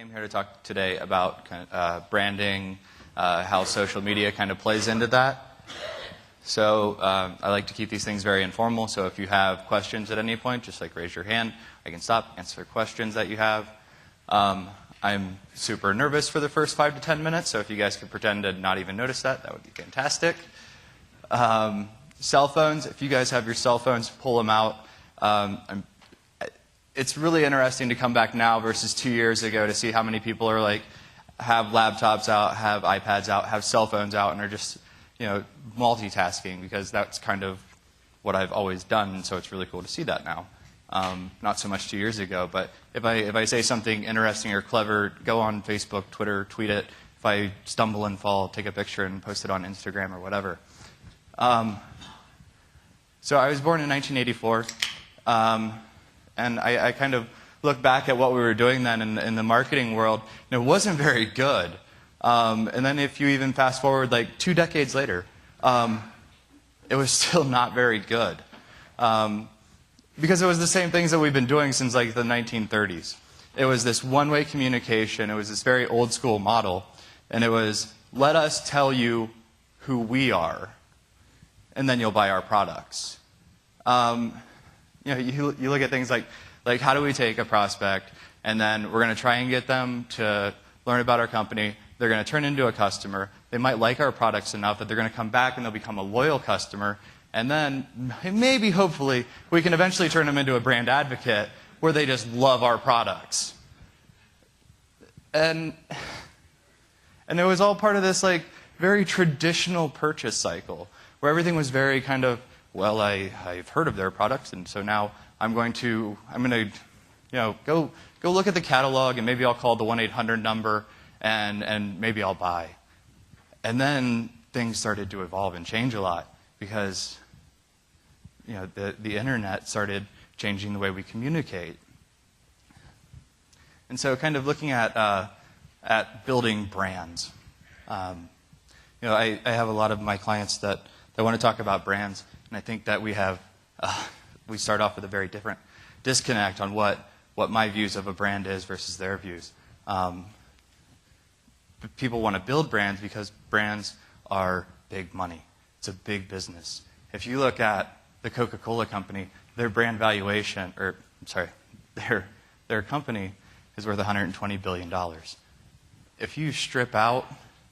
came here to talk today about branding, how social media kind of plays into that. So I like to keep these things very informal, so if you have questions at any point, just raise your hand. I can stop, answer questions that you have. I'm super nervous for the first 5 to 10 minutes, so if you guys could pretend to not even notice that, that would be fantastic. Cell phones, if you guys have your cell phones, pull them out. It's really interesting to come back now versus 2 years ago to see how many people are have laptops out, have iPads out, have cell phones out, and are just multitasking, because that's kind of what I've always done, and so it's really cool to see that now. Not so much 2 years ago, but if I say something interesting or clever, go on Facebook, Twitter, tweet it. If I stumble and fall, take a picture and post it on Instagram or whatever. So I was born in 1984, and I kind of look back at what we were doing then in the marketing world, and it wasn't very good. And then if you even fast forward 2 decades later, it was still not very good. Because it was the same things that we've been doing since the 1930s. It was this one-way communication. It was this very old-school model. And it was, let us tell you who we are, and then you'll buy our products. You look at things like how do we take a prospect, and then we're going to try and get them to learn about our company. They're going to turn into a customer. They might like our products enough that they're going to come back and they'll become a loyal customer. And then maybe, hopefully, we can eventually turn them into a brand advocate where they just love our products. And it was all part of this very traditional purchase cycle where everything was very kind of, well, I've heard of their products, and so now I'm going to go look at the catalog, and maybe I'll call the 1-800 number, and maybe I'll buy. And then things started to evolve and change a lot because the internet started changing the way we communicate. And so kind of looking at building brands. I have a lot of my clients that want to talk about brands, and I think that we start off with a very different disconnect on what my views of a brand is versus their views. People want to build brands because brands are big money. It's a big business. If you look at the Coca-Cola company, their brand valuation, their company is worth $120 billion. If you strip out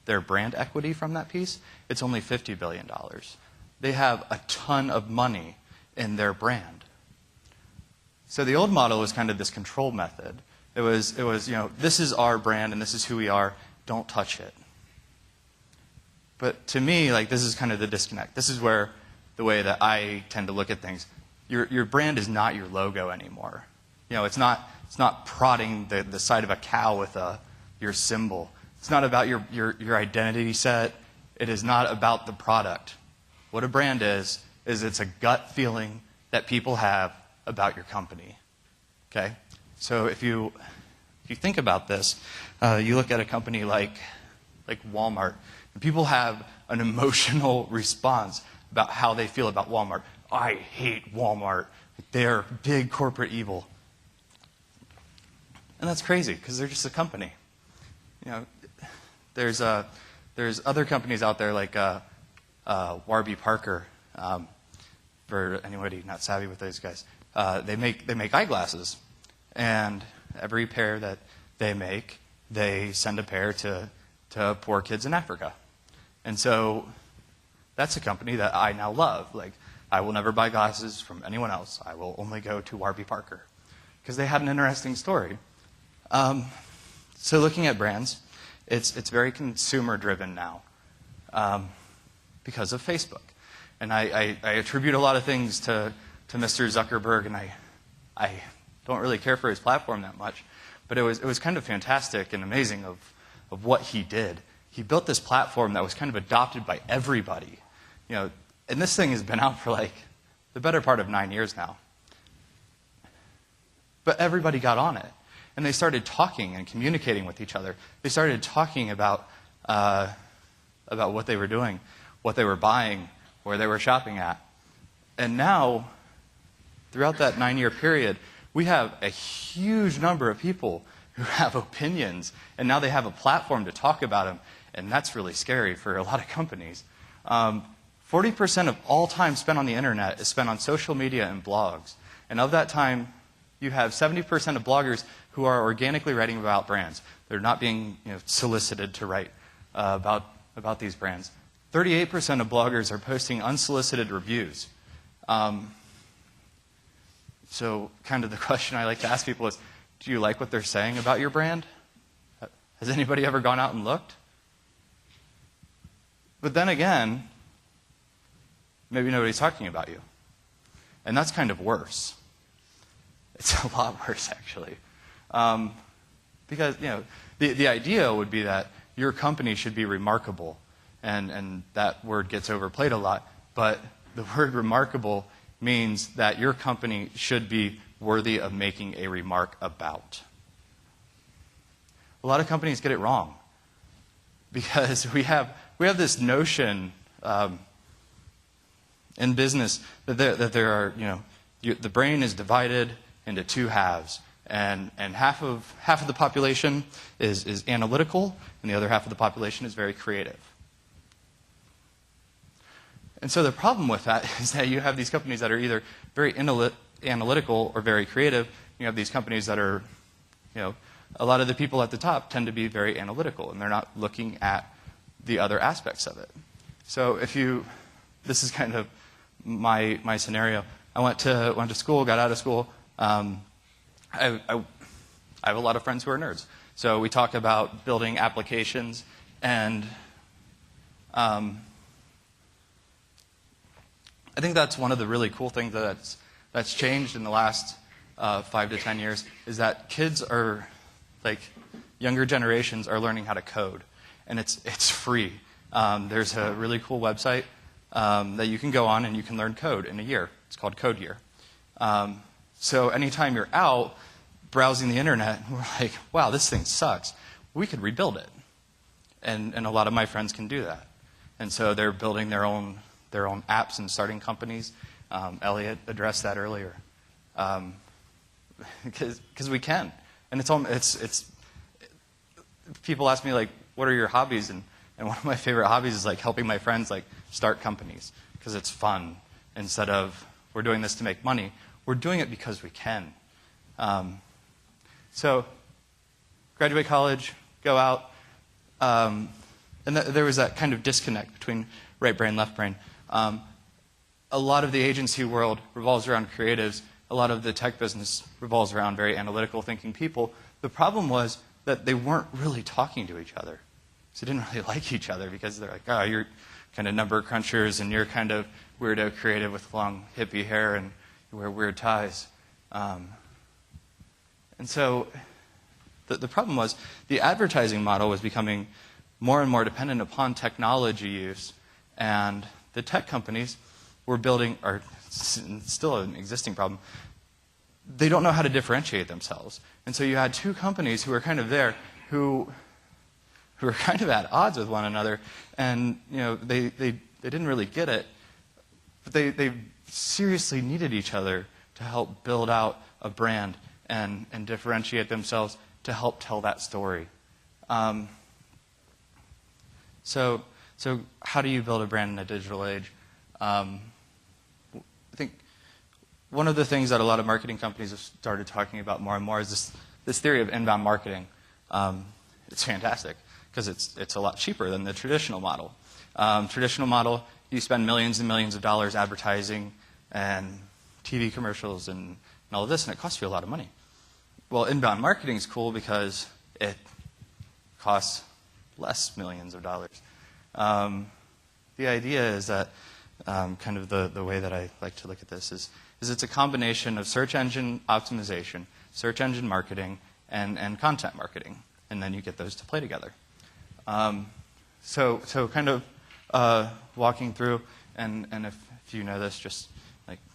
their brand equity from that piece, it's only $50 billion. They have a ton of money in their brand. So the old model was kind of this control method. It was this is our brand and this is who we are. Don't touch it. But to me, this is kind of the disconnect. This is where the way that I tend to look at things. Your brand is not your logo anymore. It's not prodding the side of a cow with your symbol. It's not about your identity set. It is not about the product. What a brand is it's a gut feeling that people have about your company. Okay? So if you think about this, you look at a company like Walmart, and people have an emotional response about how they feel about Walmart. I hate Walmart. They're big corporate evil. And that's crazy, because they're just a company. There's other companies out there like Warby Parker. For anybody not savvy with those guys, they make eyeglasses, and every pair that they make, they send a pair to poor kids in Africa. And so that's a company that I now love. I will never buy glasses from anyone else. I will only go to Warby Parker because they had an interesting story. So looking at brands, it's very consumer driven now because of Facebook. And I attribute a lot of things to Mr. Zuckerberg, and I don't really care for his platform that much. But it was kind of fantastic and amazing of what he did. He built this platform that was kind of adopted by everybody. And this thing has been out for the better part of 9 years now. But everybody got on it. And they started talking and communicating with each other. They started talking about what they were doing, what they were buying, where they were shopping at. And now, throughout that 9-year period, we have a huge number of people who have opinions, and now they have a platform to talk about them, and that's really scary for a lot of companies. 40% of all time spent on the internet is spent on social media and blogs. And of that time, you have 70% of bloggers who are organically writing about brands. They're not being solicited to write about these brands. 38% of bloggers are posting unsolicited reviews. So kind of the question I like to ask people is, do you like what they're saying about your brand? Has anybody ever gone out and looked? But then again, maybe nobody's talking about you. And that's kind of worse. It's a lot worse, actually. Because, the idea would be that your company should be remarkable. And that word gets overplayed a lot. But the word remarkable means that your company should be worthy of making a remark about. A lot of companies get it wrong. Because we have this notion in business that there are, the brain is divided into two halves, and half of the population is analytical, and the other half of the population is very creative. And so the problem with that is that you have these companies that are either very analytical or very creative. You have these companies that are, a lot of the people at the top tend to be very analytical, and they're not looking at the other aspects of it. So this is kind of my scenario. I went to school, got out of school. I have a lot of friends who are nerds. So we talk about building applications, and I think that's one of the really cool things that's changed in the last 5 to 10 years, is that kids are, younger generations are learning how to code. And it's free. There's a really cool website that you can go on and you can learn code in a year. It's called Code Year. So anytime you're out browsing the internet, we're like, wow, this thing sucks. We could rebuild it. And a lot of my friends can do that. And so they're building their own apps and starting companies. Elliot addressed that earlier. Because we can. And it's people ask me, what are your hobbies? And one of my favorite hobbies is helping my friends start companies, because it's fun. Instead of we're doing this to make money, we're doing it because we can. So graduate college, go out, and there was that kind of disconnect between right brain, left brain. A lot of the agency world revolves around creatives. A lot of the tech business revolves around very analytical thinking people. The problem was that they weren't really talking to each other. So they didn't really like each other, because they're like, oh, you're kind of number crunchers, and you're kind of weirdo creative with long hippie hair, and you wear weird ties. And so the problem was the advertising model was becoming more and more dependent upon technology use, and the tech companies were building, or still an existing problem, they don't know how to differentiate themselves. And so you had two companies who were kind of there, who were kind of at odds with one another, and they didn't really get it, but they seriously needed each other to help build out a brand and differentiate themselves to help tell that story. So how do you build a brand in a digital age? I think one of the things that a lot of marketing companies have started talking about more and more is this theory of inbound marketing. It's fantastic, because it's a lot cheaper than the traditional model. Traditional model, you spend millions and millions of dollars advertising and TV commercials and all of this, and it costs you a lot of money. Well, inbound marketing is cool because it costs less millions of dollars. The idea is that kind of the way that I like to look at this is it's a combination of search engine optimization, search engine marketing, and content marketing, and then you get those to play together. So kind of walking through, and if you know this, just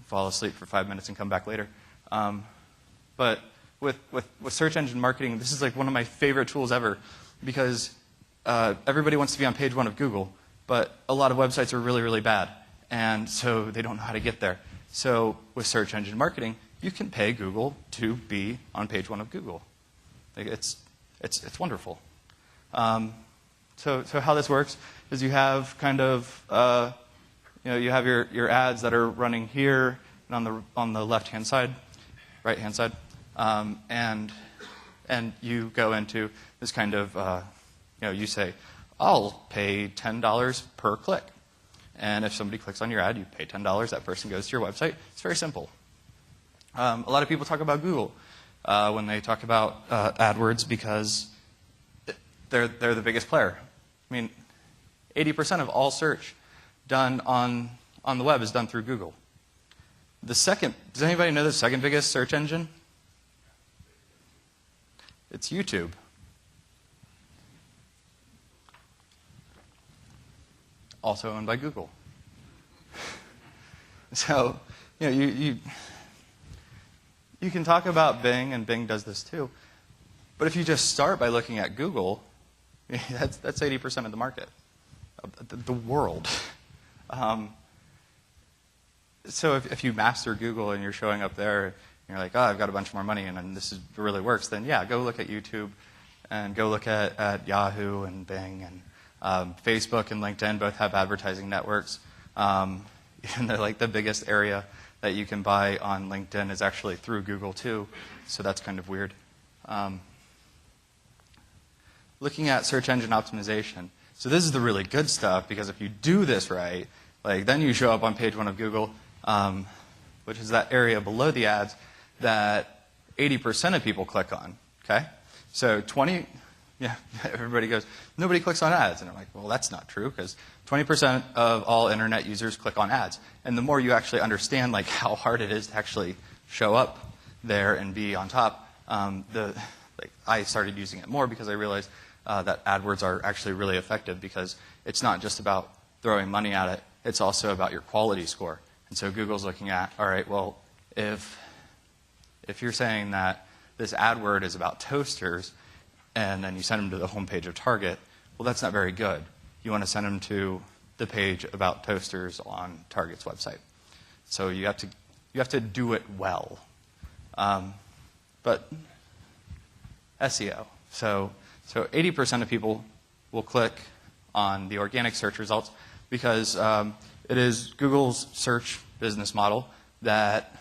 fall asleep for 5 minutes and come back later. But with search engine marketing, this is one of my favorite tools ever, because everybody wants to be on page 1 of Google, but a lot of websites are really, really bad, and so they don't know how to get there. So with search engine marketing, you can pay Google to be on page 1 of Google. It's It's wonderful. So how this works is you have kind of you have your ads that are running here and on the left-hand side, right-hand side, and you go into this kind of you say, I'll pay $10 per click. And if somebody clicks on your ad, you pay $10. That person goes to your website. It's very simple. A lot of people talk about Google when they talk about AdWords because they're the biggest player. I mean, 80% of all search done on the web is done through Google. Does anybody know the second biggest search engine? It's YouTube. Also owned by Google. So, you can talk about Bing, and Bing does this too. But if you just start by looking at Google, that's 80% of the market, the world. So if you master Google and you're showing up there, and you're like, oh, I've got a bunch more money and this really works, then yeah, go look at YouTube and go look at Yahoo and Bing and Facebook and LinkedIn both have advertising networks. And they're like the biggest area that you can buy on LinkedIn is actually through Google too, so that's kind of weird. Looking at search engine optimization. So this is the really good stuff because if you do this right, then you show up on page 1 of Google, which is that area below the ads that 80% of people click on. Okay, so everybody goes, nobody clicks on ads. And I'm like, well, that's not true because 20% of all internet users click on ads. And the more you actually understand how hard it is to actually show up there and be on top, I started using it more because I realized that AdWords are actually really effective because it's not just about throwing money at it, it's also about your quality score. And so Google's looking at, all right, well, if you're saying that this AdWord is about toasters, and then you send them to the homepage of Target, well, that's not very good. You want to send them to the page about toasters on Target's website. So you have to do it well. But SEO. So 80% of people will click on the organic search results because it is Google's search business model that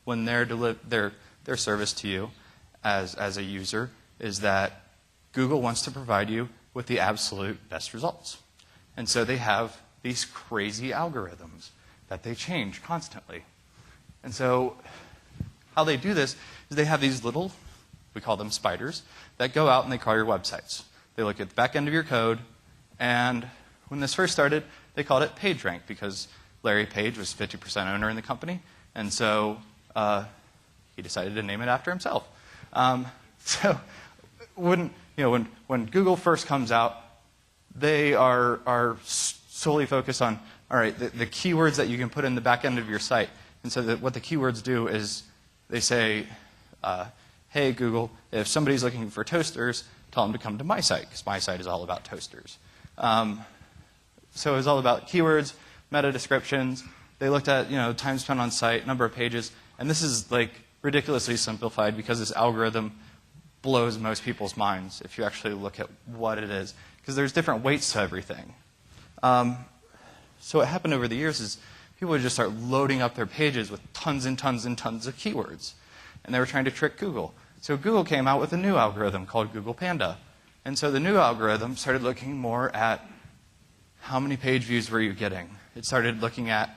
when their service to you as a user is that Google wants to provide you with the absolute best results. And so they have these crazy algorithms that they change constantly. And so how they do this is they have these little, we call them spiders, that go out and they crawl your websites. They look at the back end of your code, and when this first started, they called it PageRank because Larry Page was 50% owner in the company, and so he decided to name it after himself. So when Google first comes out, they are solely focused on, all right, the keywords that you can put in the back end of your site. And so what the keywords do is they say, hey, Google, if somebody's looking for toasters, tell them to come to my site, because my site is all about toasters. So it was all about keywords, meta descriptions. They looked at time spent on site, number of pages, and this is ridiculously simplified because this algorithm blows most people's minds if you actually look at what it is, because there's different weights to everything. So what happened over the years is people would just start loading up their pages with tons and tons and tons of keywords, and they were trying to trick Google. So Google came out with a new algorithm called Google Panda. And so the new algorithm started looking more at how many page views were you getting. It started looking at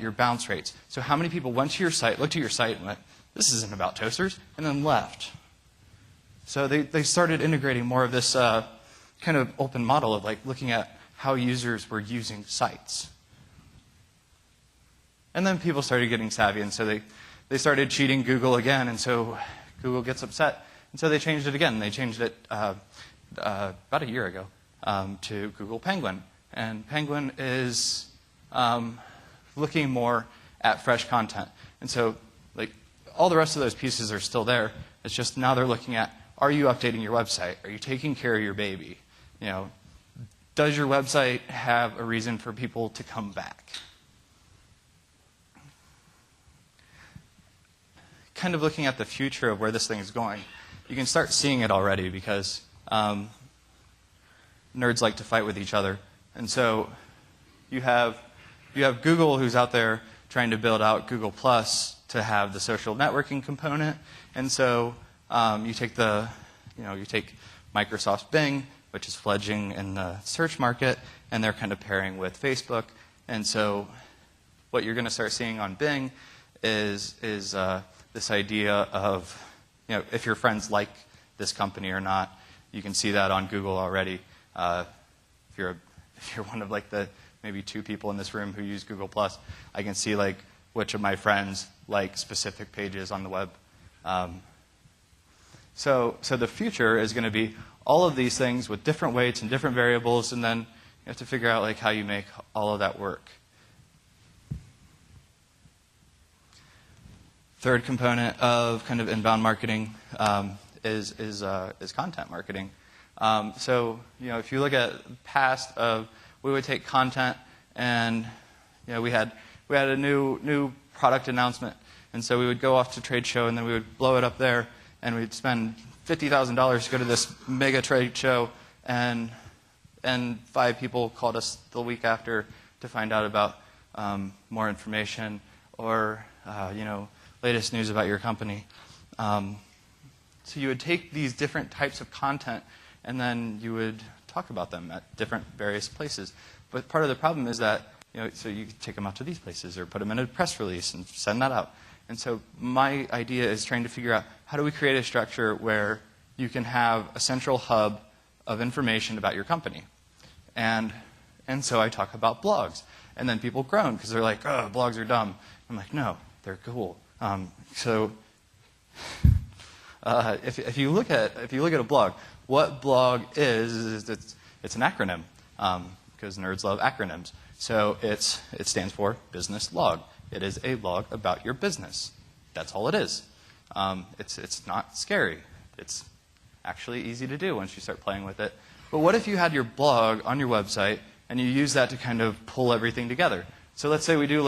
your bounce rates. So how many people went to your site, looked at your site, and went, this isn't about toasters, and then left. So they started integrating more of this kind of open model of looking at how users were using sites. And then people started getting savvy, and so they started cheating Google again, and so Google gets upset. And so they changed it again. They changed it about a year ago to Google Penguin. And Penguin is looking more at fresh content. And so all the rest of those pieces are still there. It's just now they're looking at, are you updating your website? Are you taking care of your baby? Does your website have a reason for people to come back? Kind of looking at the future of where this thing is going, you can start seeing it already because nerds like to fight with each other. And so you have Google, who's out there trying to build out Google Plus to have the social networking component. And so you take Microsoft's Bing, which is fledgling in the search market, and they're kind of pairing with Facebook. And so what you're going to start seeing on Bing is this idea of, if your friends like this company or not. You can see that on Google already. If you're one of like the maybe 2 people in this room who use Google Plus, I can see like which of my friends like specific pages on the web. So the future is going to be all of these things with different weights and different variables, and then you have to figure out like how you make all of that work. Third component of kind of inbound marketing is content marketing. So if you look at past we would take content and we had a new product announcement, and so we would go off to trade show and then we would blow it up there, and we'd spend $50,000 to go to this mega trade show, and 5 people called us the week after to find out about more information or latest news about your company. So you would take these different types of content and then you would talk about them at different various places. But part of the problem is that, so you could take them out to these places or put them in a press release and send that out. And so my idea is trying to figure out how do we create a structure where you can have a central hub of information about your company. And so I talk about blogs. And then people groan because they're like, oh, blogs are dumb. I'm like, no, they're cool. If you look at a blog, what blog is it's an acronym because nerds love acronyms. So it stands for business log. It is a log about your business. That's all it is. It's not scary. It's actually easy to do once you start playing with it. But what if you had your blog on your website and you use that to kind of pull everything together? So let's say we do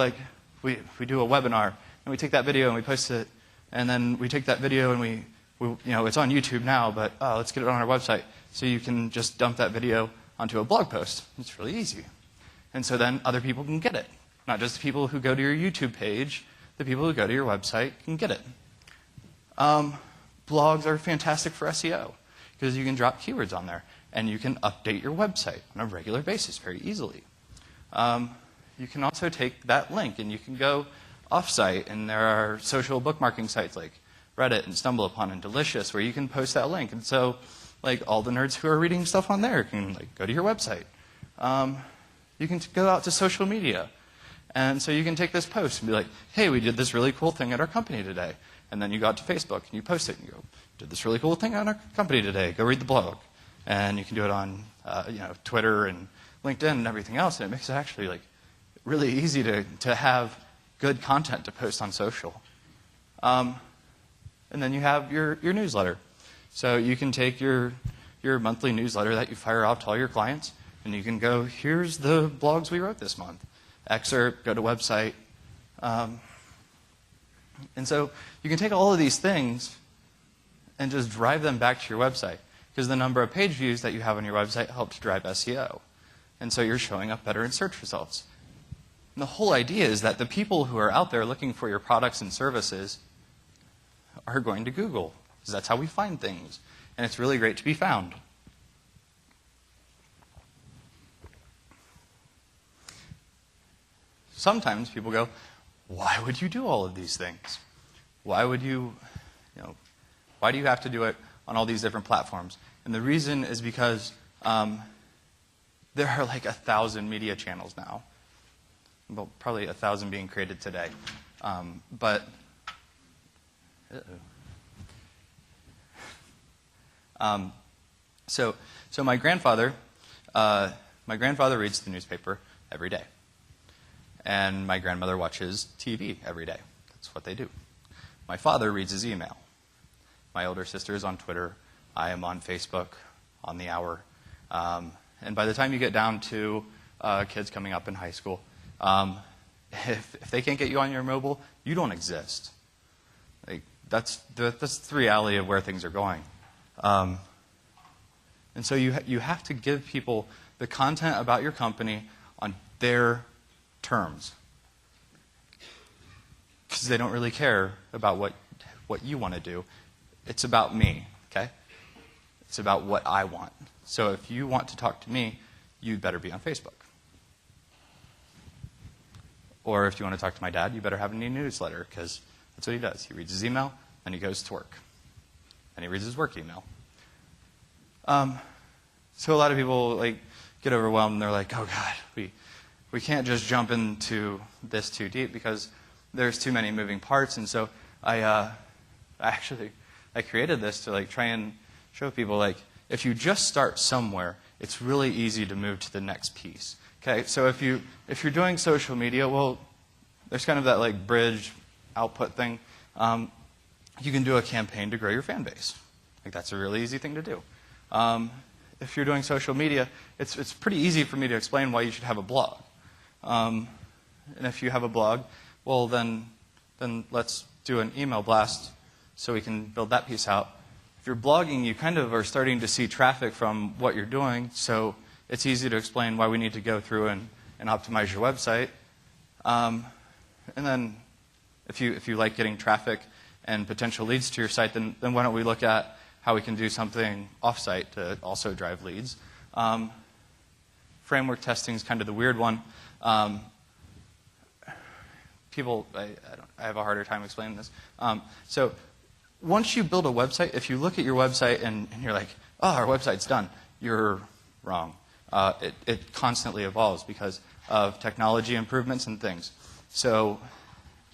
we do a webinar and we take that video and we post it, and then we take that video and we it's on YouTube now, but let's get it on our website so you can just dump that video onto a blog post. It's really easy. And so then other people can get it. Not just the people who go to your YouTube page, the people who go to your website can get it. Blogs are fantastic for SEO because you can drop keywords on there and you can update your website on a regular basis very easily. You can also take that link and you can go off-site, and there are social bookmarking sites like Reddit and StumbleUpon and Delicious where you can post that link. And so all the nerds who are reading stuff on there can go to your website. You can go out to social media. And so you can take this post and be like, hey, we did this really cool thing at our company today. And then you go out to Facebook and you post it and you go, did this really cool thing at our company today. Go read the blog. And you can do it on Twitter and LinkedIn and everything else. And it makes it actually really easy to have good content to post on social. And then you have your newsletter. So you can take your monthly newsletter that you fire out to all your clients, and you can go, here's the blogs we wrote this month. Excerpt, go to website. And so you can take all of these things and just drive them back to your website, because the number of page views that you have on your website helps drive SEO. And so you're showing up better in search results. And the whole idea is that the people who are out there looking for your products and services are going to Google, because that's how we find things. And it's really great to be found. Sometimes people go, why would you do all of these things? Why would why do you have to do it on all these different platforms? And the reason is because there are 1,000 media channels now. Well, probably 1,000 being created today. So my grandfather reads the newspaper every day. And my grandmother watches TV every day. That's what they do. My father reads his email. My older sister is on Twitter. I am on Facebook, on the Hour. And by the time you get down to kids coming up in high school, if they can't get you on your mobile, you don't exist. That's the reality of where things are going. And so you have to give people the content about your company on their terms, because they don't really care about what you want to do. It's about me, okay? It's about what I want. So if you want to talk to me, you'd better be on Facebook. Or if you want to talk to my dad, you better have a new newsletter, because that's what he does. He reads his email, then he goes to work. And he reads his work email. So a lot of people get overwhelmed, and they're like, oh God, we can't just jump into this too deep because there's too many moving parts. And so I created this to try and show people if you just start somewhere, it's really easy to move to the next piece. Okay, so if you're doing social media, well, there's kind of that bridge output thing. You can do a campaign to grow your fan base. That's a really easy thing to do. If you're doing social media, it's pretty easy for me to explain why you should have a blog. And if you have a blog, well, then let's do an email blast so we can build that piece out. If you're blogging, you kind of are starting to see traffic from what you're doing, so it's easy to explain why we need to go through and optimize your website. And then if you like getting traffic and potential leads to your site, then why don't we look at how we can do something off-site to also drive leads. Framework testing is kind of the weird one. People, I have a harder time explaining this. So once you build a website, if you look at your website and you're like, oh, our website's done, you're wrong. It constantly evolves because of technology improvements and things. So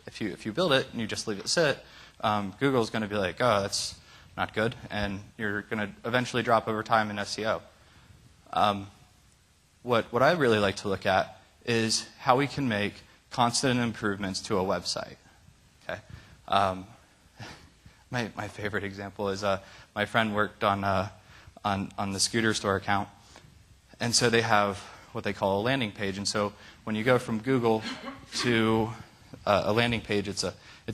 if you build it and you just leave it sit, Google's going to be like, oh, that's not good, and you're going to eventually drop over time in SEO. What I really like to look at is how we can make constant improvements to a website. Okay, my favorite example is my friend worked on the scooter store account, and so they have what they call a landing page. And so when you go from Google to a landing page, it's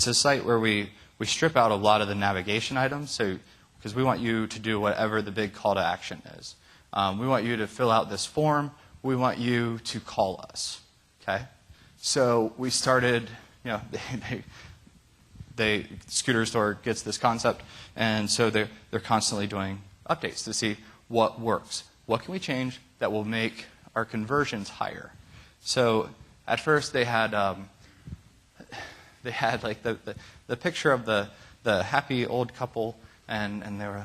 a site where we strip out a lot of the navigation items, so because we want you to do whatever the big call to action is. We want you to fill out this form. We want you to call us. Okay, so we started. The scooter store gets this concept, and so they're constantly doing updates to see what works. What can we change that will make our conversions higher? So at first they had the picture of the happy old couple, and they were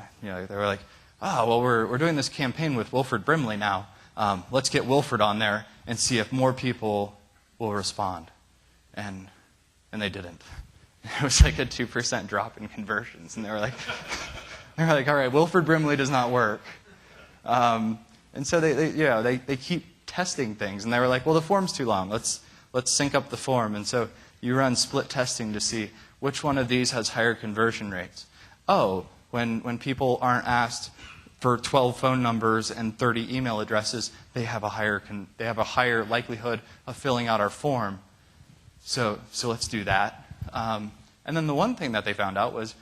like, oh, well, we're doing this campaign with Wilford Brimley now. Let's get Wilford on there and see if more people will respond. And they didn't. It was like a 2% drop in conversions, and they were like, all right, Wilford Brimley does not work. And so they keep testing things, and they were like, well, the form's too long. Let's sync up the form. And so you run split testing to see which one of these has higher conversion rates. Oh, when people aren't asked for 12 phone numbers and 30 email addresses, they have a higher likelihood of filling out our form. So let's do that. And then the one thing that they found out was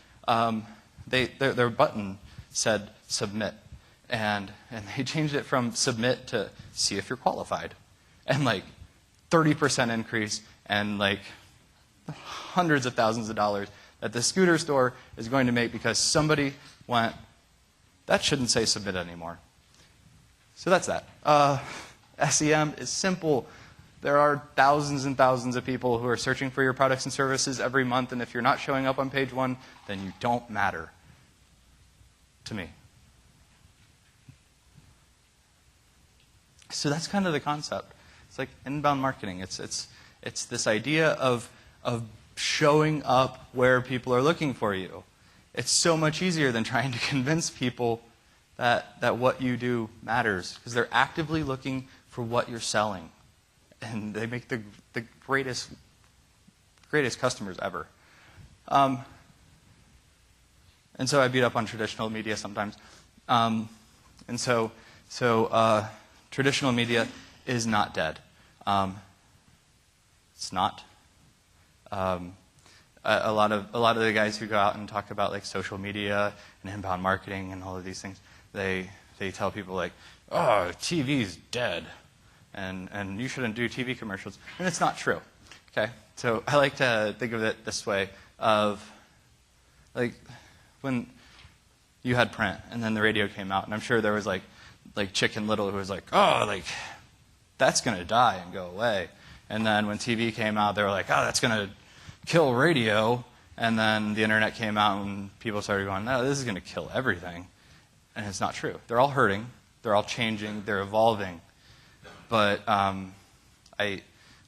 their button said submit, and they changed it from submit to see if you're qualified, and 30% increase, and hundreds of thousands of dollars that the scooter store is going to make because somebody went, that shouldn't say submit anymore. So that's that. SEM is simple. There are thousands and thousands of people who are searching for your products and services every month, and if you're not showing up on page 1, then you don't matter to me. So that's kind of the concept. It's like inbound marketing. It's this idea of showing up where people are looking for you. It's so much easier than trying to convince people that what you do matters, because they're actively looking for what you're selling. And they make the greatest customers ever. And so I beat up on traditional media sometimes. And so traditional media is not dead. It's not. a lot of the guys who go out and talk about like social media and inbound marketing and all of these things, they tell people like, oh, TV's dead, and you shouldn't do TV commercials, and it's not true. Okay, so I like to think of it this way: of like when you had print and then the radio came out, and I'm sure there was like Chicken Little who was like, oh, like that's gonna die and go away, and then when TV came out, they were like, oh, that's gonna kill radio, and then the internet came out and people started going, no, this is gonna kill everything, and it's not true. They're all hurting, they're all changing, they're evolving, but I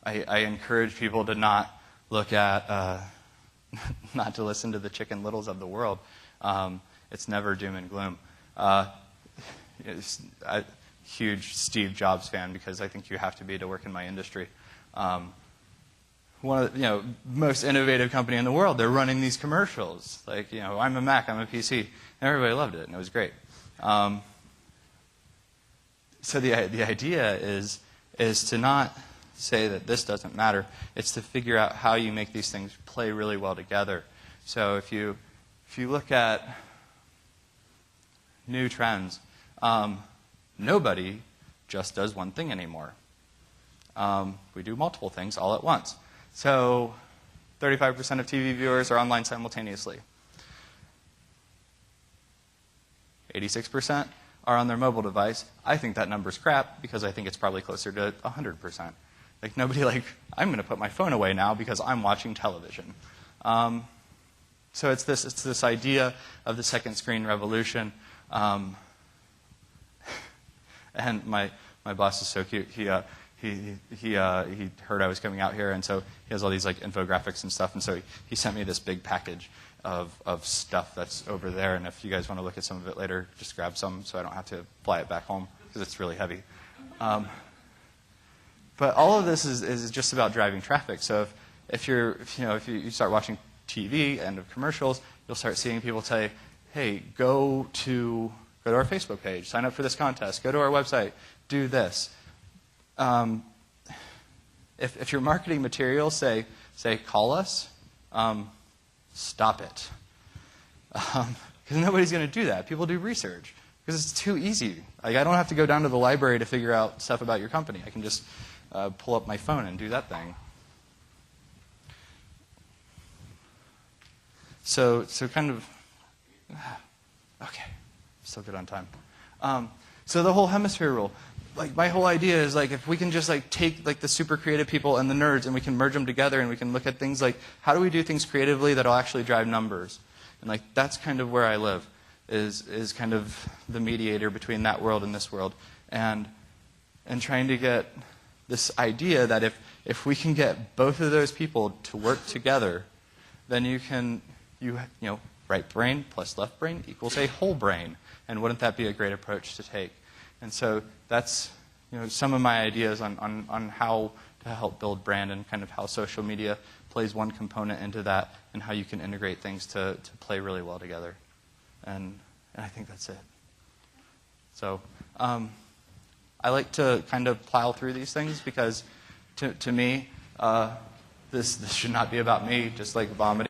encourage people to not look at, not to listen to the Chicken Littles of the world. It's never doom and gloom. I'm a huge Steve Jobs fan because I think you have to be to work in my industry. One of the most innovative company in the world, they're running these commercials. Like, I'm a Mac, I'm a PC. And everybody loved it, and it was great. So the idea is to not say that this doesn't matter. It's to figure out how you make these things play really well together. So if you look at new trends, nobody just does one thing anymore. We do multiple things all at once. So 35% of TV viewers are online simultaneously. 86% are on their mobile device. I think that number's crap because I think it's probably closer to 100%. Like nobody I'm going to put my phone away now because I'm watching television. So it's this idea of the second screen revolution. And my boss is so cute. He heard I was coming out here, and so he has all these infographics and stuff. And so he sent me this big package of stuff that's over there. And if you guys want to look at some of it later, just grab some so I don't have to fly it back home because it's really heavy. But all of this is just about driving traffic. So if you start watching TV and commercials, you'll start seeing people say, "Hey, go to our Facebook page, sign up for this contest, go to our website, do this." If your marketing materials say call us, stop it. Because nobody's going to do that. People do research because it's too easy. I don't have to go down to the library to figure out stuff about your company. I can just pull up my phone and do that thing. So kind of, okay, still good on time. So the whole hemisphere rule. My whole idea is if we can just take the super creative people and the nerds and we can merge them together and we can look at things like how do we do things creatively that'll actually drive numbers. And that's kind of where I live, is kind of the mediator between that world and this world. And trying to get this idea that if we can get both of those people to work together, then right brain plus left brain equals a whole brain. And wouldn't that be a great approach to take? And so that's some of my ideas on how to help build brand and kind of how social media plays one component into that and how you can integrate things to play really well together. And I think that's it. So I like to kind of plow through these things because to me, this should not be about me just vomiting.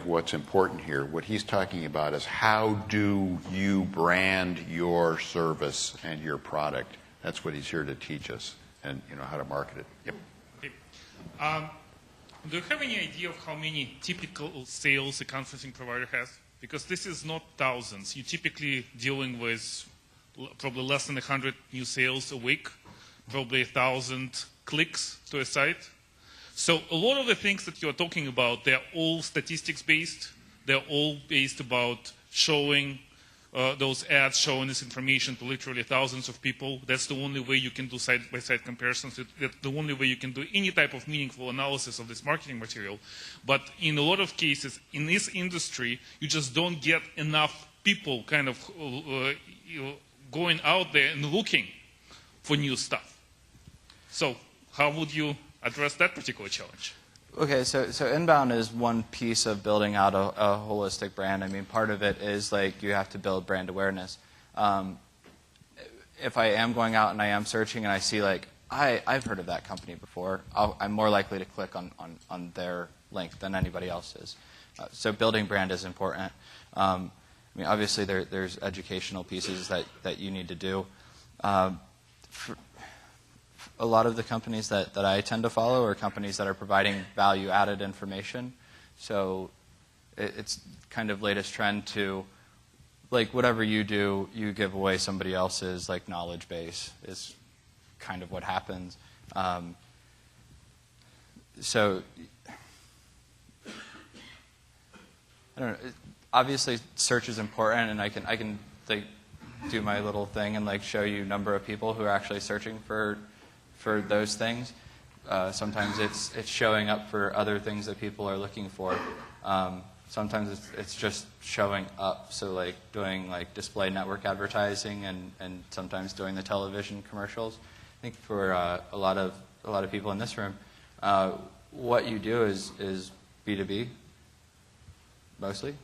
What's important here, what he's talking about is how do you brand your service and your product. That's what he's here to teach us, and how to market it. Yep. Okay. Do you have any idea of how many typical sales a conferencing provider has? Because this is not thousands. You're typically dealing with probably less than 100 new sales a week, probably 1,000 clicks to a site. So a lot of the things that you're talking about, they're all statistics-based. They're all based about showing those ads, showing this information to literally thousands of people. That's the only way you can do side-by-side comparisons. That's the only way you can do any type of meaningful analysis of this marketing material. But in a lot of cases, in this industry, you just don't get enough people kind of going out there and looking for new stuff. So how would you address that particular challenge? Okay, so inbound is one piece of building out a holistic brand. I mean, part of it is like you have to build brand awareness. If I am going out and I am searching and I see like, I've heard of that company before, I'm more likely to click on their link than anybody else is. So building brand is important. I mean, obviously there's educational pieces that you need to do. For a lot of the companies that I tend to follow are companies that are providing value-added information. So it's kind of latest trend to, like, whatever you do, you give away somebody else's like knowledge base is kind of what happens. So I don't know. Obviously, search is important, and I can like do my little thing and like show you number of people who are actually searching for those things. Sometimes it's showing up for other things that people are looking for. Sometimes it's just showing up, so like doing like display network advertising and sometimes doing the television commercials. I think for a lot of people in this room, what you do is B2B mostly.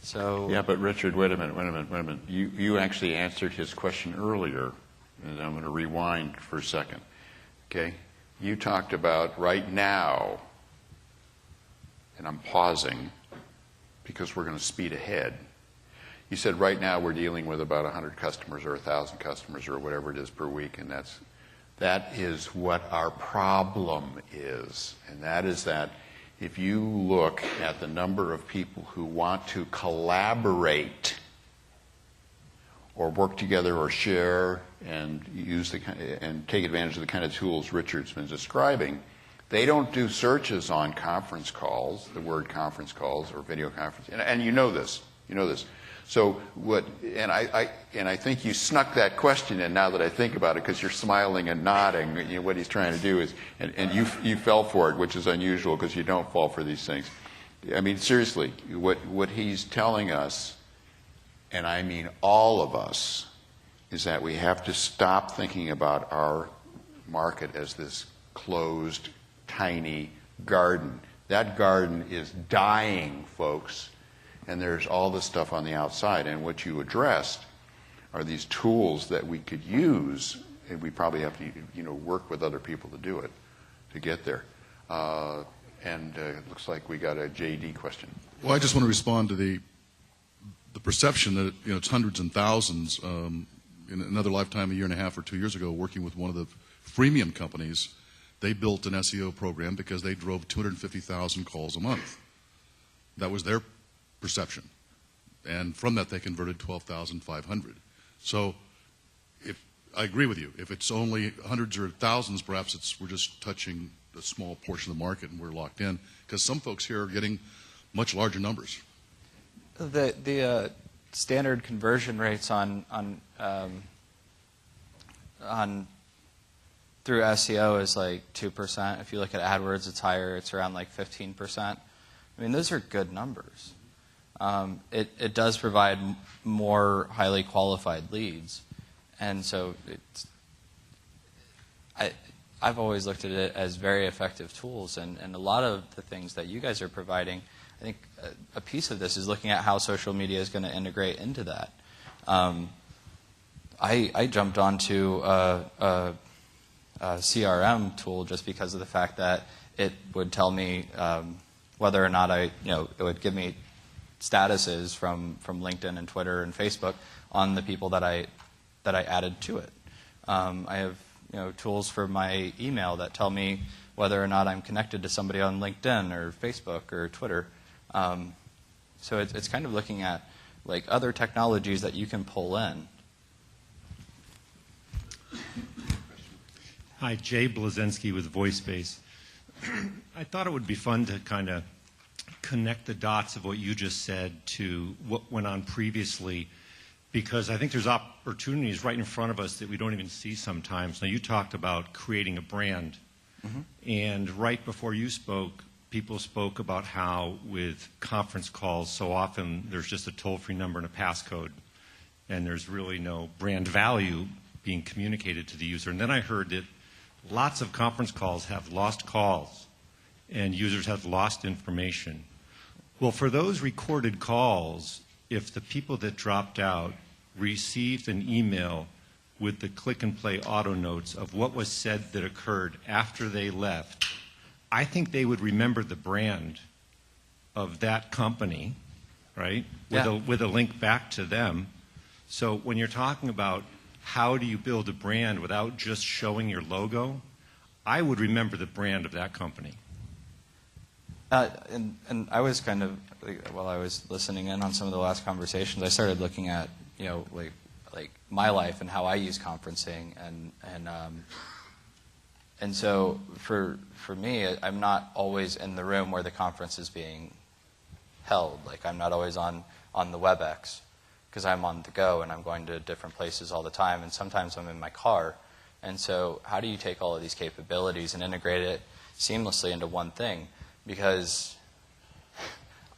So yeah, but Richard, wait a minute. You actually answered his question earlier, and I'm going to rewind for a second. Okay, you talked about right now, and I'm pausing because we're going to speed ahead. You said right now we're dealing with about 100 customers or 1,000 customers or whatever it is per week, and that is what our problem is, and that is that if you look at the number of people who want to collaborate or work together or share and use and take advantage of the kind of tools Richard's been describing, they don't do searches on conference calls, the word conference calls or video conference, and you know this. So I think you snuck that question in now that I think about it, because you're smiling and nodding. You know, what he's trying to do is, and you fell for it, which is unusual because you don't fall for these things. I mean, seriously, what he's telling us, and I mean all of us, is that we have to stop thinking about our market as this closed, tiny garden. That garden is dying, folks. And there's all this stuff on the outside. And what you addressed are these tools that we could use, and we probably have to, work with other people to do it, to get there. It looks like we got a JD question. Well, I just want to respond to the perception that it's hundreds and thousands. In another lifetime, a year and a half or 2 years ago, working with one of the freemium companies, they built an SEO program because they drove 250,000 calls a month. That was their perception, and from that they converted 12,500. So I agree with you. If it's only hundreds or thousands, perhaps we're just touching a small portion of the market and we're locked in, because some folks here are getting much larger numbers. The standard conversion rates on through SEO is like 2%. If you look at AdWords, it's higher. It's around like 15%. I mean, those are good numbers. It does provide more highly qualified leads, and so I've always looked at it as very effective tools, and a lot of the things that you guys are providing, I think a piece of this is looking at how social media is going to integrate into that. I jumped onto a CRM tool just because of the fact that it would tell me whether or not it would give me statuses from LinkedIn and Twitter and Facebook on the people that I added to it. I have tools for my email that tell me whether or not I'm connected to somebody on LinkedIn or Facebook or Twitter. So it's kind of looking at like other technologies that you can pull in. Hi, Jay Blazinski with VoiceBase. I thought it would be fun to kind of connect the dots of what you just said to what went on previously, because I think there's opportunities right in front of us that we don't even see sometimes. Now, you talked about creating a brand, and right before you spoke, people spoke about how with conference calls, so often there's just a toll-free number and a passcode, and there's really no brand value being communicated to the user. And then I heard that lots of conference calls have lost calls, and users have lost information. Well, for those recorded calls, if the people that dropped out received an email with the click-and-play auto notes of what was said that occurred after they left, I think they would remember the brand of that company, right, with a link back to them. So when you're talking about how do you build a brand without just showing your logo, I would remember the brand of that company. And I was kind of, while I was listening in on some of the last conversations, I started looking at, like my life and how I use conferencing, and so for me, I'm not always in the room where the conference is being held. Like, I'm not always on the WebEx because I'm on the go and I'm going to different places all the time, and sometimes I'm in my car. And so how do you take all of these capabilities and integrate it seamlessly into one thing? Because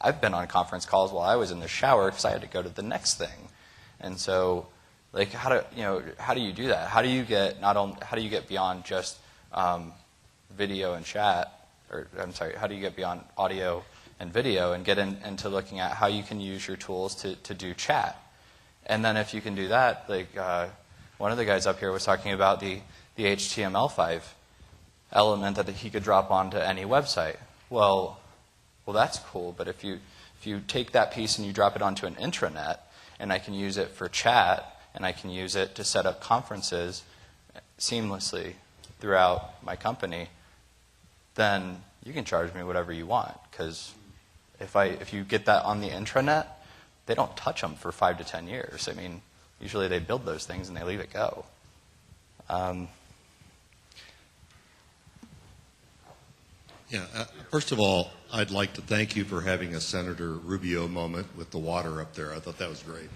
I've been on conference calls while I was in the shower because I had to go to the next thing. And so, like, how do you do that? How do you get beyond just video and chat, or I'm sorry, how do you get beyond audio and video and get into looking at how you can use your tools to do chat? And then if you can do that, like one of the guys up here was talking about the HTML5 element that he could drop onto any website. Well, that's cool, but if you take that piece and you drop it onto an intranet, and I can use it for chat, and I can use it to set up conferences seamlessly throughout my company, then you can charge me whatever you want. Because if you get that on the intranet, they don't touch them for 5 to 10 years. I mean, usually they build those things and they leave it go. First of all, I'd like to thank you for having a Senator Rubio moment with the water up there. I thought that was great.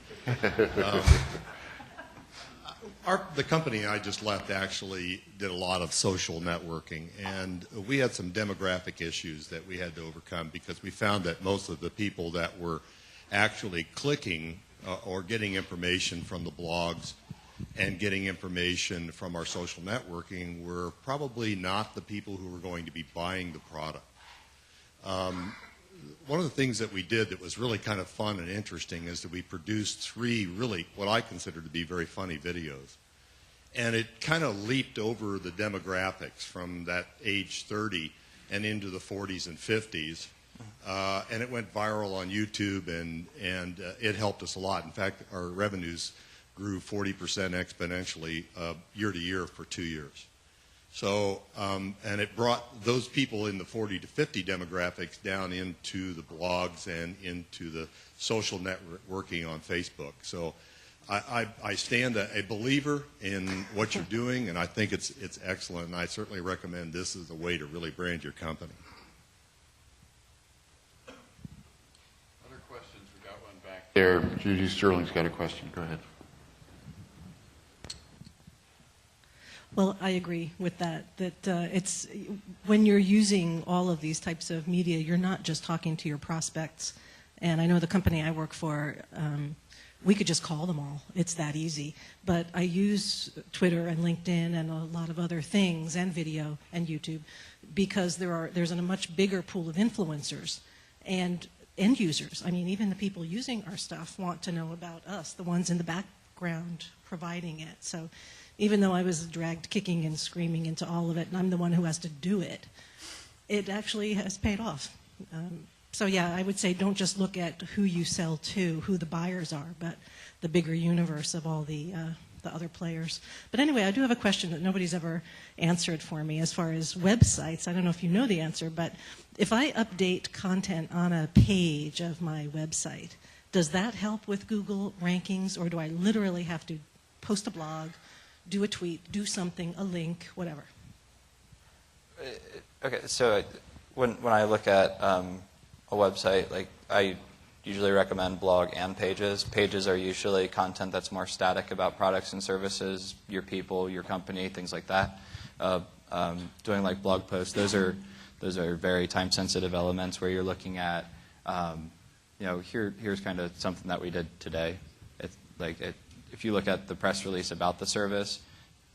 The company I just left actually did a lot of social networking, and we had some demographic issues that we had to overcome because we found that most of the people that were actually clicking or getting information from the blogs and getting information from our social networking were probably not the people who were going to be buying the product. One of the things that we did that was really kind of fun and interesting is that we produced 3 really what I consider to be very funny videos. And it kind of leaped over the demographics from that age 30 and into the 40s and 50s. And it went viral on YouTube, and it helped us a lot. In fact, our revenues grew 40% exponentially year to year for 2 years. So, and it brought those people in the 40 to 50 demographics down into the blogs and into the social networking on Facebook. So I stand a believer in what you're doing, and I think it's excellent, and I certainly recommend this as a way to really brand your company. Other questions? We got one back there. Judy Sterling's got a question. Go ahead. Well, I agree with that it's when you're using all of these types of media, you're not just talking to your prospects. And I know the company I work for, we could just call them all. It's that easy. But I use Twitter and LinkedIn and a lot of other things, and video and YouTube, because there's a much bigger pool of influencers and end users. I mean, even the people using our stuff want to know about us, the ones in the background providing it. So even though I was dragged kicking and screaming into all of it, and I'm the one who has to do it, it actually has paid off. So yeah, I would say don't just look at who you sell to, who the buyers are, but the bigger universe of all the other players. But anyway, I do have a question that nobody's ever answered for me as far as websites. I don't know if you know the answer, but if I update content on a page of my website, does that help with Google rankings, or do I literally have to post a blog, do a tweet, do something, a link, whatever? Okay, so when I look at a website, like, I usually recommend blog and pages. Pages are usually content that's more static about products and services, your people, your company, things like that. Doing like blog posts, those are very time-sensitive elements where you're looking at, here's kind of something that we did today. If you look at the press release about the service,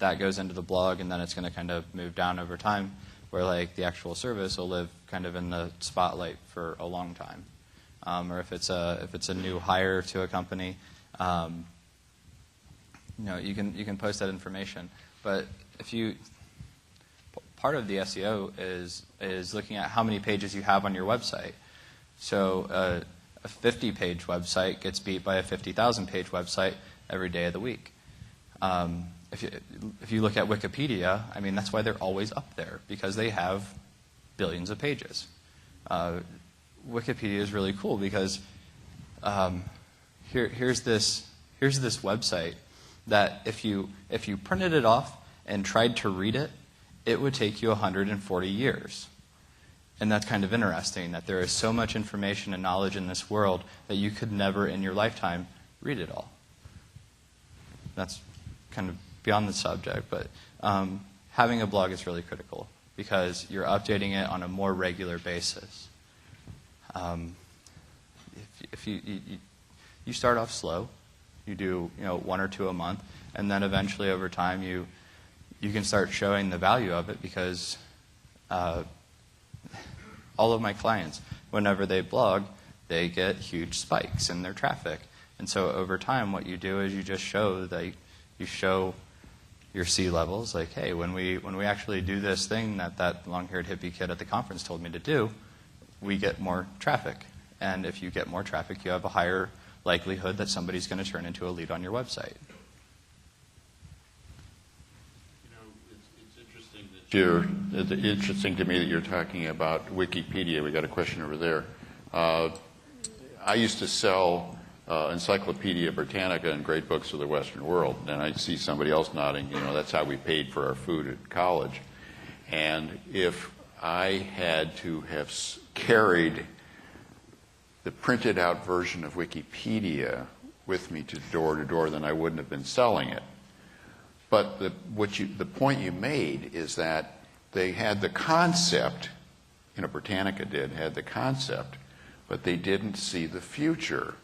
that goes into the blog, and then it's going to kind of move down over time. where like the actual service will live kind of in the spotlight for a long time. Or if it's a new hire to a company, you can post that information. But part of the SEO is looking at how many pages you have on your website. So a 50-page website gets beat by a 50,000-page website every day of the week. If you look at Wikipedia, I mean, that's why they're always up there, because they have billions of pages. Wikipedia is really cool because here's this website that if you printed it off and tried to read it, it would take you 140 years. And that's kind of interesting, that there is so much information and knowledge in this world that you could never in your lifetime read it all. That's kind of beyond the subject, but having a blog is really critical because you're updating it on a more regular basis. If you start off slow, you do 1 or 2 a month, and then eventually over time you can start showing the value of it, because all of my clients, whenever they blog, they get huge spikes in their traffic. And so over time, what you do is you just show your C levels, like, hey, when we actually do this thing that long-haired hippie kid at the conference told me to do, we get more traffic. And if you get more traffic, you have a higher likelihood that somebody's going to turn into a lead on your website. It's interesting to me that you're talking about Wikipedia. We got a question over there. I used to sell Encyclopedia Britannica and Great Books of the Western World, and I see somebody else nodding. That's how we paid for our food at college. And if I had to have carried the printed out version of Wikipedia with me to door, then I wouldn't have been selling it. But the point you made is that they had the concept, Britannica had the concept, but they didn't see the future.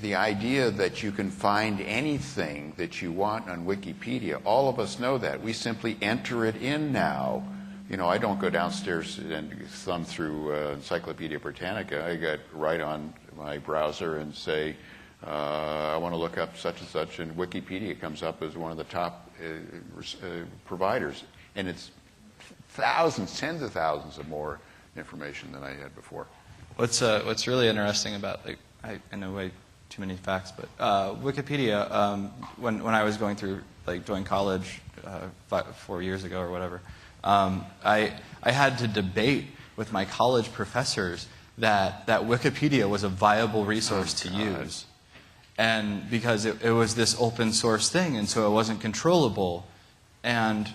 The idea that you can find anything that you want on Wikipedia, all of us know that. We simply enter it in now. I don't go downstairs and thumb through Encyclopedia Britannica. I get right on my browser and say, I want to look up such and such, and Wikipedia comes up as one of the top providers. And it's thousands, tens of thousands of more information than I had before. What's really interesting about, I know way too many facts, but Wikipedia, when I was going through, doing college 4 years ago or whatever, I had to debate with my college professors that Wikipedia was a viable resource to use. And because it was this open source thing, and so it wasn't controllable. And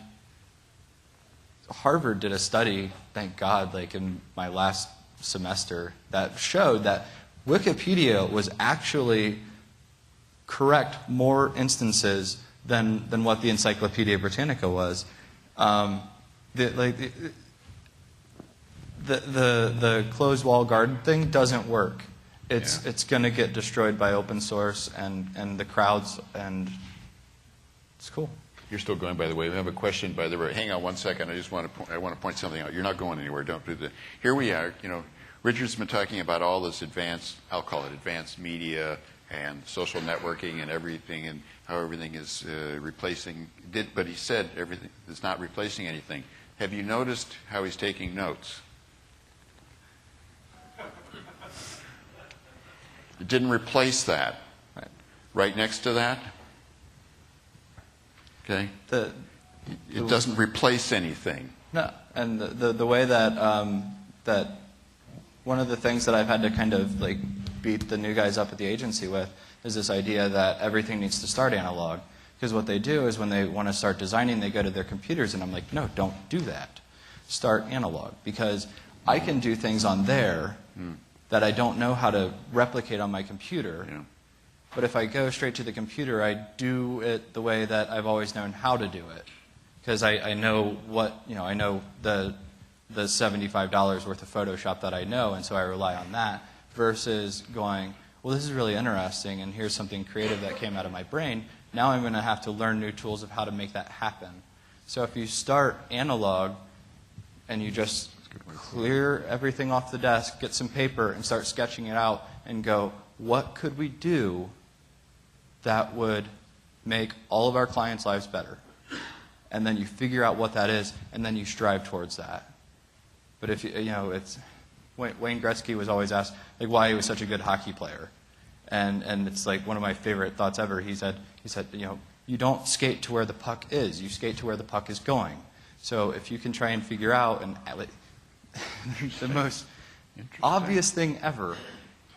Harvard did a study, thank God, in my last semester, that showed that Wikipedia was actually correct more instances than what the Encyclopedia Britannica was. The closed wall garden thing doesn't work. It's going to get destroyed by open source and the crowds, and it's cool. You're still going, by the way. We have a question, by the way. Hang on one second. I want to point something out. You're not going anywhere. Don't do that. Here we are. Richard's been talking about all this advanced, I'll call it advanced media and social networking and everything, and how everything is replacing. But he said everything is not replacing anything. Have you noticed how he's taking notes? It didn't replace that. Right next to that? Okay? It doesn't replace anything. No, and the way that one of the things that I've had to kind of beat the new guys up at the agency with is this idea that everything needs to start analog. Because what they do is when they want to start designing, they go to their computers, and I'm like, no, don't do that. Start analog. Because I can do things on there that I don't know how to replicate on my computer. Yeah. But if I go straight to the computer, I do it the way that I've always known how to do it. Because I know I know the $75 worth of Photoshop that I know, and so I rely on that, versus going, well, this is really interesting, and here's something creative that came out of my brain. Now I'm going to have to learn new tools of how to make that happen. So if you start analog and you just clear everything off the desk, get some paper, and start sketching it out and go, what could we do that would make all of our clients' lives better? And then you figure out what that is, and then you strive towards that. But if it's Wayne Gretzky was always asked like why he was such a good hockey player, and it's like one of my favorite thoughts ever. He said you don't skate to where the puck is, you skate to where the puck is going. So if you can try and figure out, and the most obvious thing ever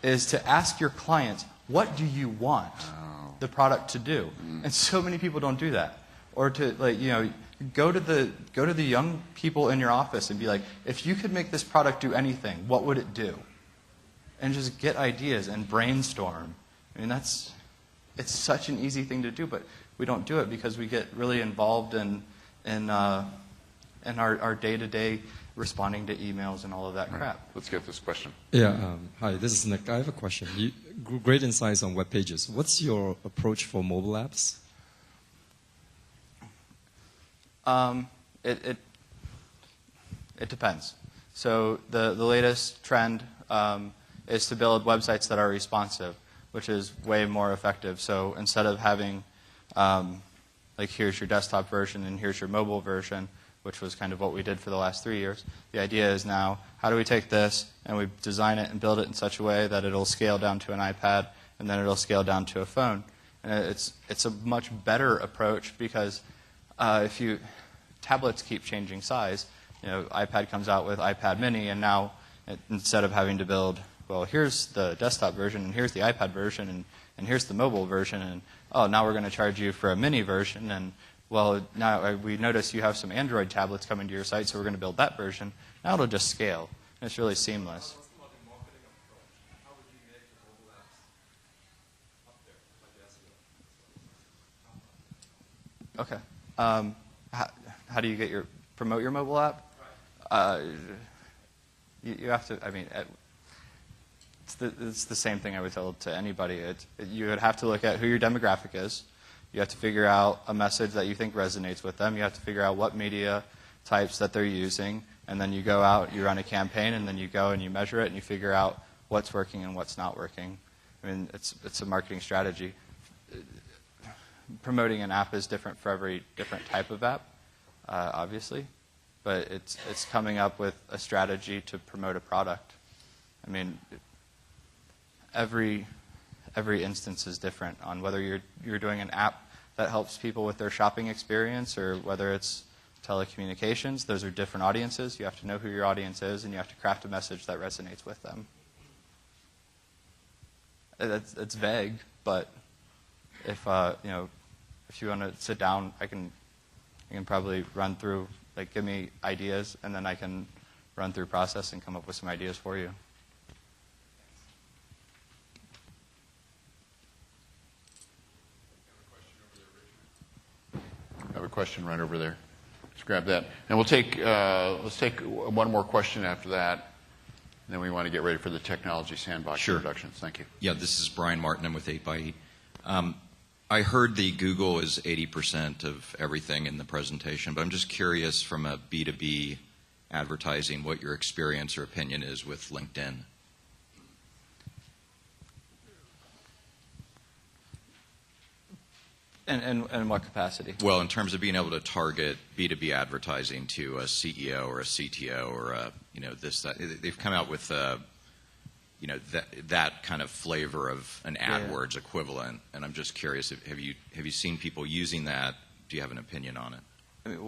is to ask your clients, what do you want the product to do? And so many people don't do that. Or to go to the young people in your office and be like, if you could make this product do anything, what would it do? And just get ideas and brainstorm. I mean, it's such an easy thing to do, but we don't do it because we get really involved in our day-to-day responding to emails and all of that crap. Let's get this question. Yeah, hi, this is Nick. I have a question. Great insights on web pages. What's your approach for mobile apps? It depends. So the latest trend is to build websites that are responsive, which is way more effective. So instead of having here's your desktop version and here's your mobile version, which was kind of what we did for the last 3 years, the idea is now how do we take this and we design it and build it in such a way that it'll scale down to an iPad and then it'll scale down to a phone. And it's a much better approach because tablets keep changing size. iPad comes out with iPad mini, and now instead of having to build, well, here's the desktop version, and here's the iPad version, and here's the mobile version, and now we're going to charge you for a mini version, and well, now we notice you have some Android tablets coming to your site, so we're going to build that version. Now it'll just scale, and it's really seamless. Okay. How do you promote your mobile app? You have to. I mean, it's the same thing I would tell to anybody. You would have to look at who your demographic is. You have to figure out a message that you think resonates with them. You have to figure out what media types that they're using, and then you go out, you run a campaign, and then you go and you measure it, and you figure out what's working and what's not working. I mean, it's a marketing strategy. Promoting an app is different for every different type of app, obviously, but it's coming up with a strategy to promote a product. I mean, every instance is different on whether you're doing an app that helps people with their shopping experience or whether it's telecommunications. Those are different audiences. You have to know who your audience is, and you have to craft a message that resonates with them. It's vague, but if you want to sit down, I can probably run through, give me ideas, and then I can run through process and come up with some ideas for you. I have a question right over there. Let's grab that, and let's take one more question after that. And then we want to get ready for the technology sandbox introductions. Thank you. Yeah, this is Brian Martin. I'm with 8x8. I heard the Google is 80% of everything in the presentation, but I'm just curious from a B2B advertising what your experience or opinion is with LinkedIn. In what capacity? Well, in terms of being able to target B2B advertising to a CEO or a CTO or they've come out with that kind of flavor of an AdWords equivalent, and I'm just curious, have you seen people using that? Do you have an opinion on it? I mean,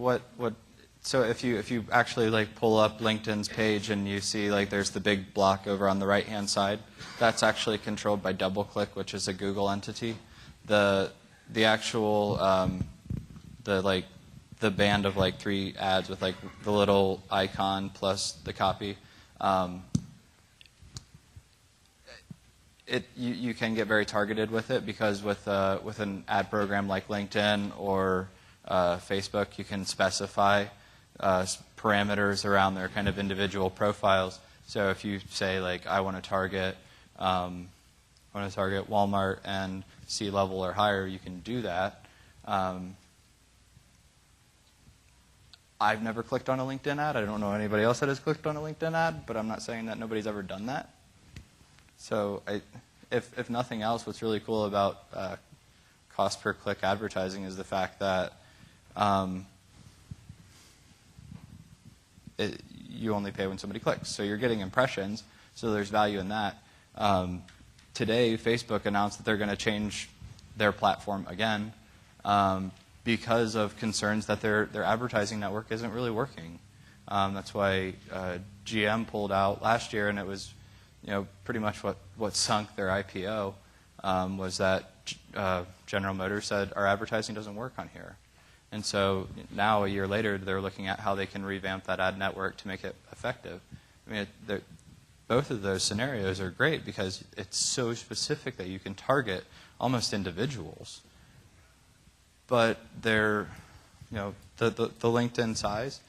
so if you actually pull up LinkedIn's page and you see there's the big block over on the right hand side, that's actually controlled by DoubleClick, which is a Google entity. The actual the band of 3 ads with the little icon plus the copy. You can get very targeted with it because with an ad program like LinkedIn or Facebook, you can specify parameters around their kind of individual profiles. So if you say I want to target Walmart and C-level or higher, you can do that. I've never clicked on a LinkedIn ad. I don't know anybody else that has clicked on a LinkedIn ad, but I'm not saying that nobody's ever done that. So if nothing else, what's really cool about cost per click advertising is the fact that you only pay when somebody clicks. So you're getting impressions, so there's value in that. Today, Facebook announced that they're going to change their platform again because of concerns that their advertising network isn't really working. That's why GM pulled out last year, and it was pretty much what sunk their IPO was that General Motors said, our advertising doesn't work on here. And so now, a year later, they're looking at how they can revamp that ad network to make it effective. I mean, both of those scenarios are great because it's so specific that you can target almost individuals. But they're, the LinkedIn size,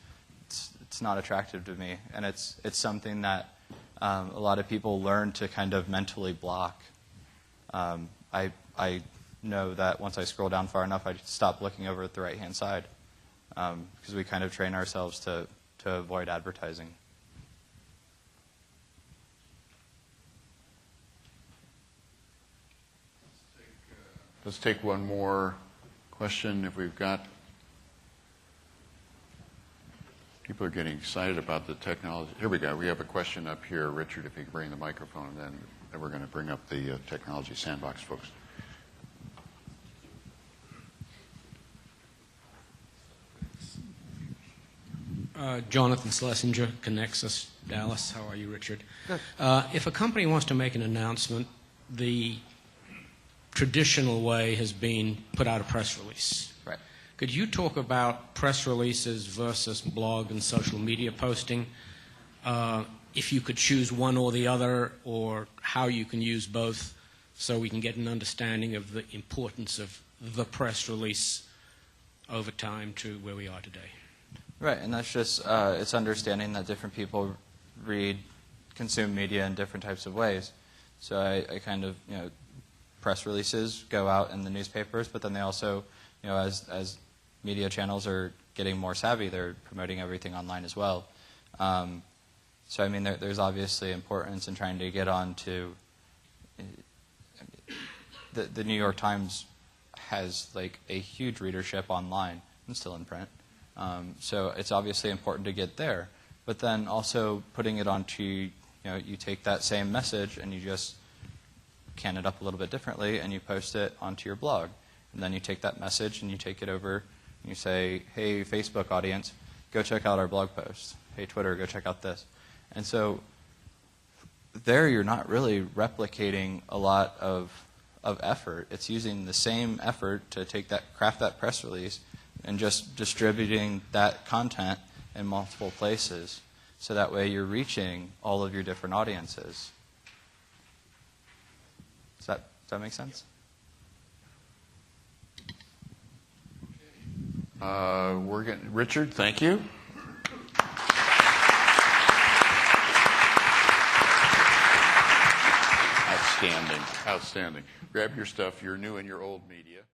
it's not attractive to me, and it's something that a lot of people learn to kind of mentally block. I know that once I scroll down far enough, I stop looking over at the right-hand side because we kind of train ourselves to avoid advertising. Let's take one more question if we've got. People are getting excited about the technology. Here we go. We have a question up here. Richard, if you could bring the microphone, and then we're going to bring up the Technology Sandbox folks. Jonathan Schlesinger, Connexus, Dallas. How are you, Richard? Good. If a company wants to make an announcement, the traditional way has been put out a press release. Right. Could you talk about press releases versus blog and social media posting? If you could choose one or the other, or how you can use both, so we can get an understanding of the importance of the press release over time to where we are today. Right, and that's just it's understanding that different people consume media in different types of ways. So I kind of, press releases go out in the newspapers, but then they also, as media channels are getting more savvy, they're promoting everything online as well. So I mean, there's obviously importance in trying to get on to. The New York Times has like a huge readership online and still in print. So it's obviously important to get there, but then also putting it onto, you take that same message and you just can it up a little bit differently and you post it onto your blog. And then you take that message and you take it over and you say, hey, Facebook audience, go check out our blog post. Hey, Twitter, go check out this. And so there you're not really replicating a lot of effort. It's using the same effort to craft that press release and just distributing that content in multiple places. So that way you're reaching all of your different audiences. Does that make sense? Richard, thank you. Outstanding. Grab your stuff. You're new in your old media.